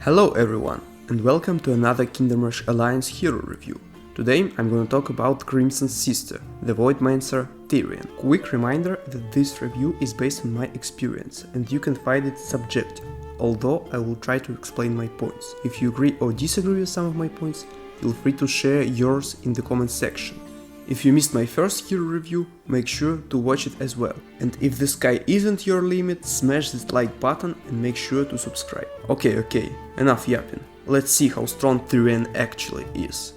Hello everyone, and welcome to another Kingdom Rush Alliance hero review. Today I'm gonna talk about Crimson's sister, the Voidmancer Therien. Quick reminder that this review is based on my experience, and you can find it subjective, although I will try to explain my points. If you agree or disagree with some of my points, feel free to share yours in the comment section. If you missed my first hero review, make sure to watch it as well. And if the sky isn't your limit, smash that like button and make sure to subscribe. Okay, enough yapping. Let's see how strong Therien actually is.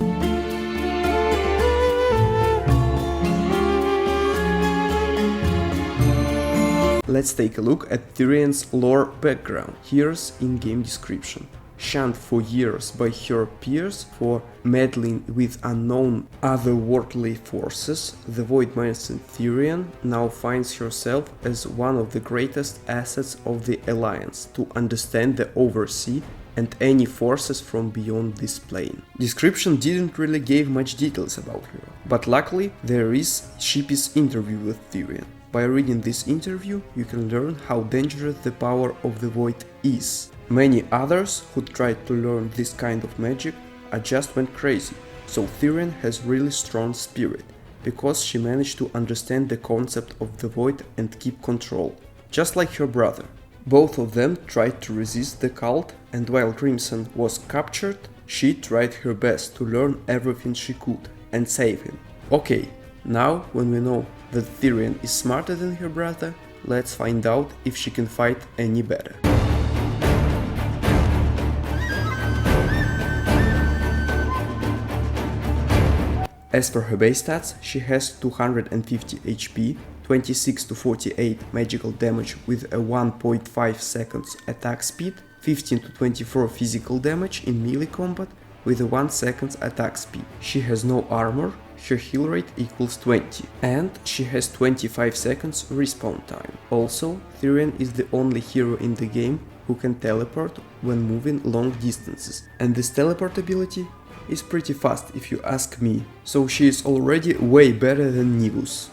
Let's take a look at Therien's lore background. Here's in-game description. Shunned for years by her peers for meddling with unknown otherworldly forces, the Voidmancer Therien now finds herself as one of the greatest assets of the Alliance to understand the Oversea and any forces from beyond this plane. Description didn't really give much details about her, but luckily there is Shippy's interview with Therien. By reading this interview, you can learn how dangerous the power of the Void is. Many others who tried to learn this kind of magic just went crazy, so Therien has really strong spirit, because she managed to understand the concept of the Void and keep control, just like her brother. Both of them tried to resist the cult, and while Crimson was captured, she tried her best to learn everything she could and save him. Okay, now when we know that Therien is smarter than her brother, let's find out if she can fight any better. As for her base stats, she has 250 HP, 26 to 48 magical damage with a 1.5 seconds attack speed, 15 to 24 physical damage in melee combat with a 1 second attack speed. She has no armor, her heal rate equals 20, and she has 25 seconds respawn time. Also, Therien is the only hero in the game who can teleport when moving long distances, and this teleport ability is pretty fast if you ask me, so she is already way better than Nivus.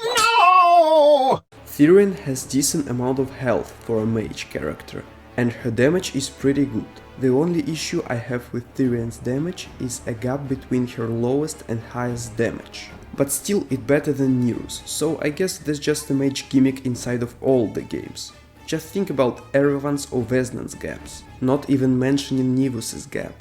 No! Therien has decent amount of health for a mage character, and her damage is pretty good. The only issue I have with Therien's damage is a gap between her lowest and highest damage. But still it's better than Nero's, so I guess that's just a mage gimmick inside of all the games. Just think about Erevan's or Vesnan's gaps, not even mentioning Nivus's gap.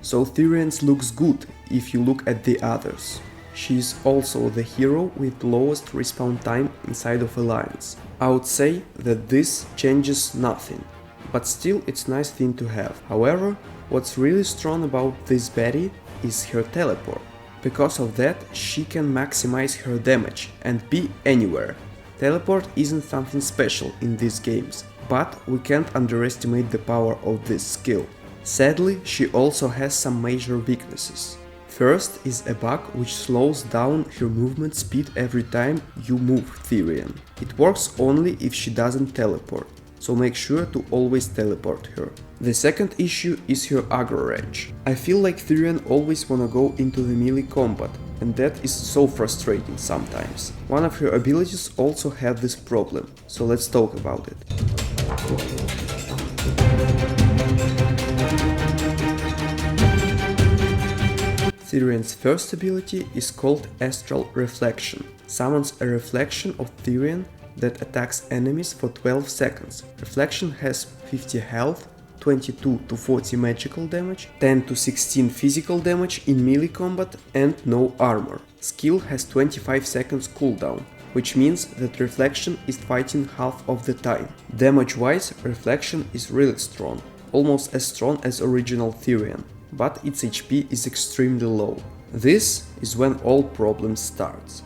So Therien's looks good if you look at the others. She is also the hero with lowest respawn time inside of Alliance. I would say that this changes nothing, but still it's a nice thing to have. However, what's really strong about this Betty is her teleport. Because of that, she can maximize her damage and be anywhere. Teleport isn't something special in these games, but we can't underestimate the power of this skill. Sadly, she also has some major weaknesses. First is a bug which slows down her movement speed every time you move Therien. It works only if she doesn't teleport, so make sure to always teleport her. The second issue is her aggro range. I feel like Therien always wanna go into the melee combat, and that is so frustrating sometimes. One of her abilities also had this problem, so let's talk about it. Therien's first ability is called Astral Reflection. Summons a reflection of Therien that attacks enemies for 12 seconds. Reflection has 50 health, 22 to 40 magical damage, 10 to 16 physical damage in melee combat, and no armor. Skill has 25 seconds cooldown, which means that Reflection is fighting half of the time. Damage-wise, Reflection is really strong, almost as strong as original Therien, but its HP is extremely low. This is when all problems starts.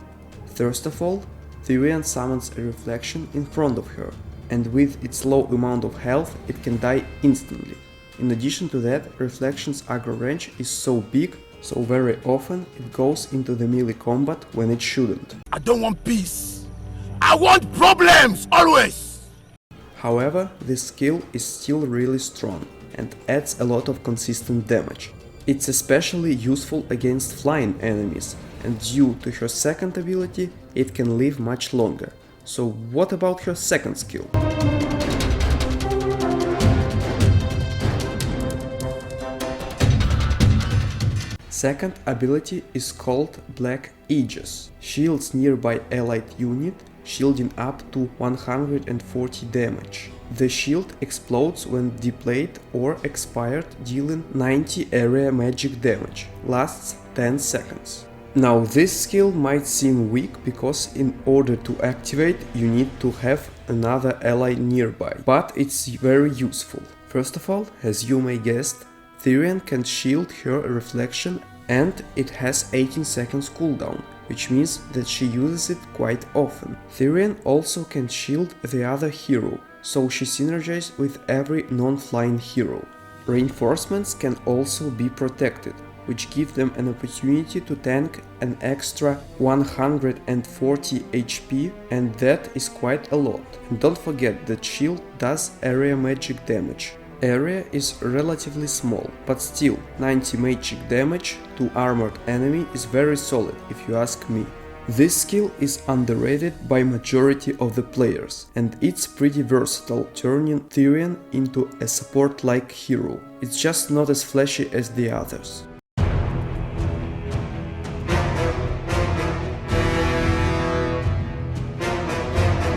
First of all, Therien summons a reflection in front of her, and with its low amount of health it can die instantly. In addition to that, Reflection's aggro range is so big, so very often it goes into the melee combat when it shouldn't. I don't want peace. I want problems, always! However, this skill is still really strong and adds a lot of consistent damage. It's especially useful against flying enemies, and due to her second ability, it can live much longer. So what about her second skill? Second ability is called Black Aegis. Shields nearby allied unit, shielding up to 140 damage. The shield explodes when depleted or expired, dealing 90 area magic damage. Lasts 10 seconds. Now this skill might seem weak because in order to activate you need to have another ally nearby, but it's very useful. First of all, as you may guess, Therien can shield her reflection and it has 18 seconds cooldown, which means that she uses it quite often. Therien also can shield the other hero, so she synergizes with every non-flying hero. Reinforcements can also be protected, which give them an opportunity to tank an extra 140 HP, and that is quite a lot. And don't forget that shield does area magic damage. Area is relatively small, but still 90 magic damage to armored enemy is very solid if you ask me. This skill is underrated by majority of the players, and it's pretty versatile, turning Therien into a support-like hero. It's just not as flashy as the others.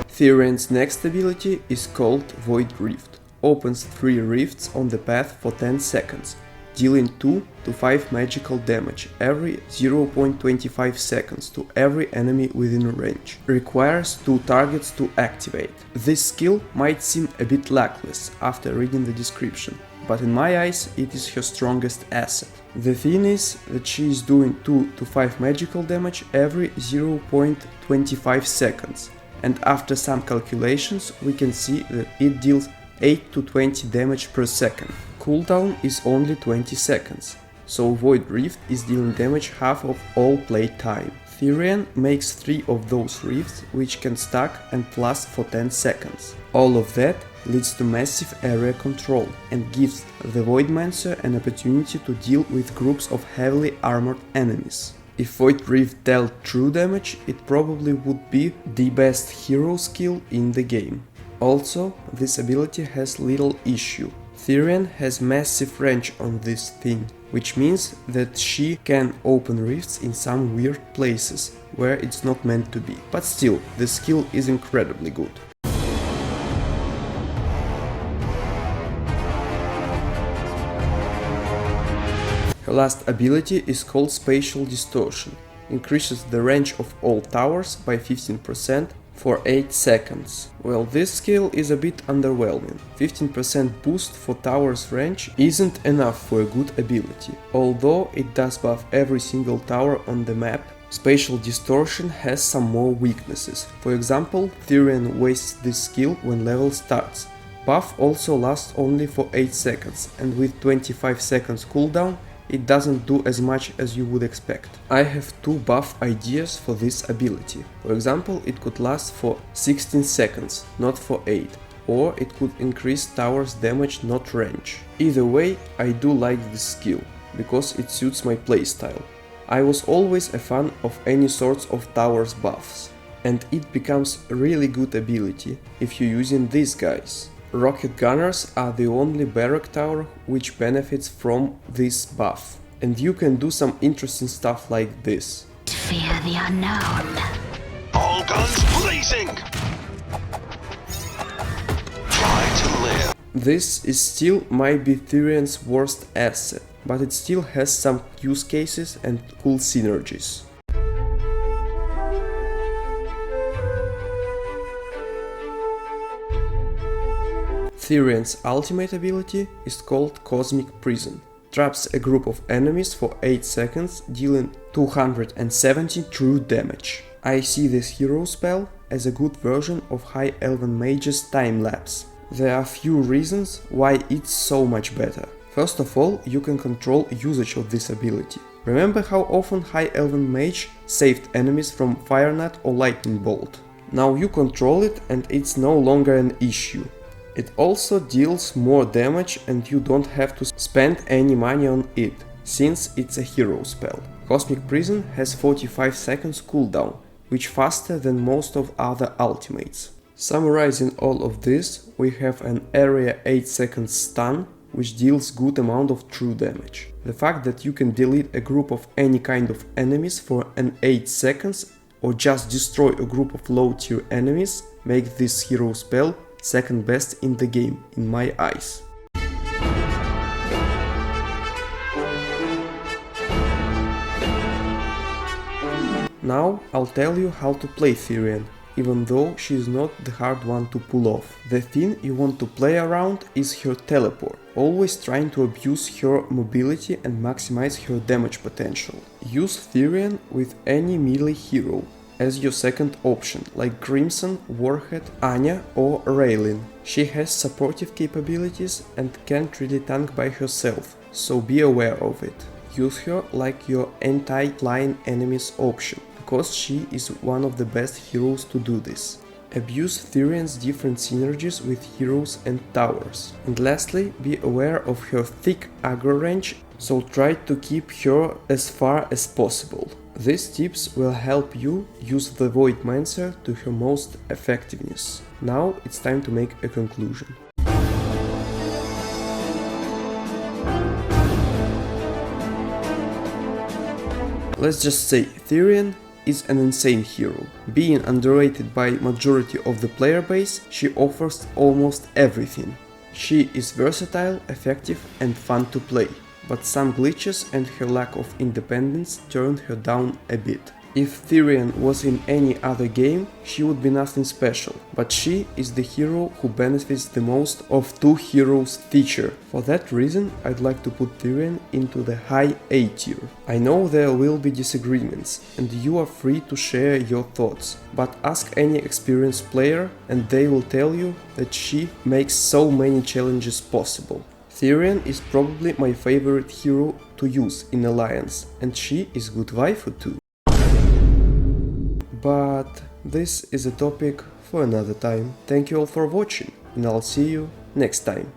Therien's next ability is called Void Rift. Opens 3 rifts on the path for 10 seconds, dealing 2 to 5 magical damage every 0.25 seconds to every enemy within range. Requires 2 targets to activate. This skill might seem a bit lackless after reading the description, but in my eyes it is her strongest asset. The thing is that she is doing 2 to 5 magical damage every 0.25 seconds, and after some calculations we can see that it deals 8 to 20 damage per second. Cooldown is only 20 seconds, so Void Rift is dealing damage half of all play time. Therien makes 3 of those rifts, which can stack and last for 10 seconds. All of that leads to massive area control and gives the Voidmancer an opportunity to deal with groups of heavily armored enemies. If Void Rift dealt true damage, it probably would be the best hero skill in the game. Also, this ability has little issue. Therien has massive range on this thing, which means that she can open rifts in some weird places where it's not meant to be. But still, the skill is incredibly good. Her last ability is called Spatial Distortion. Increases the range of all towers by 15% for 8 seconds. Well, this skill is a bit underwhelming. 15% boost for tower's range isn't enough for a good ability. Although it does buff every single tower on the map, Spatial Distortion has some more weaknesses. For example, Therien wastes this skill when level starts. Buff also lasts only for 8 seconds, and with 25 seconds cooldown, it doesn't do as much as you would expect. I have 2 buff ideas for this ability. For example, it could last for 16 seconds, not for 8, or it could increase tower's damage, not range. Either way, I do like this skill, because it suits my playstyle. I was always a fan of any sorts of towers buffs, and it becomes a really good ability if you're using these guys. Rocket Gunners are the only barrack tower which benefits from this buff, and you can do some interesting stuff like this. Fear the unknown. All guns blazing! Try to live. This is still might be Therien's worst asset, but it still has some use cases and cool synergies. Therien's ultimate ability is called Cosmic Prison. Traps a group of enemies for 8 seconds, dealing 270 true damage. I see this hero spell as a good version of High Elven Mage's Time Lapse. There are few reasons why it's so much better. First of all, you can control usage of this ability. Remember how often High Elven Mage saved enemies from Fire Knot or Lightning Bolt? Now you control it and it's no longer an issue. It also deals more damage and you don't have to spend any money on it. since it's a hero spell. Cosmic Prison has 45 seconds cooldown, which faster than most of other ultimates. Summarizing all of this, we have an area 8 seconds stun, which deals good amount of true damage. The fact that you can delete a group of any kind of enemies for an 8 seconds or just destroy a group of low tier enemies make this hero spell second best in the game, in my eyes. Now I'll tell you how to play Therien, even though she is not the hard one to pull off. The thing you want to play around is her teleport, always trying to abuse her mobility and maximize her damage potential. Use Therien with any melee hero as your second option, like Crimson, Warhead, Anya or Raylin. She has supportive capabilities and can't really tank by herself, so be aware of it. Use her like your anti-flying enemies option, because she is one of the best heroes to do this. Abuse Therien's different synergies with heroes and towers. And lastly, be aware of her thick aggro range, so try to keep her as far as possible. These tips will help you use the Voidmancer to her most effectiveness. Now it's time to make a conclusion. Let's just say Therien is an insane hero. Being underrated by majority of the player base, she offers almost everything. She is versatile, effective and fun to play, but some glitches and her lack of independence turned her down a bit. If Therien was in any other game, she would be nothing special, but she is the hero who benefits the most of two heroes feature. For that reason, I'd like to put Therien into the high A tier. I know there will be disagreements, and you are free to share your thoughts, but ask any experienced player and they will tell you that she makes so many challenges possible. Therien is probably my favorite hero to use in Alliance, and she is good waifu too. But this is a topic for another time. Thank you all for watching, and I'll see you next time.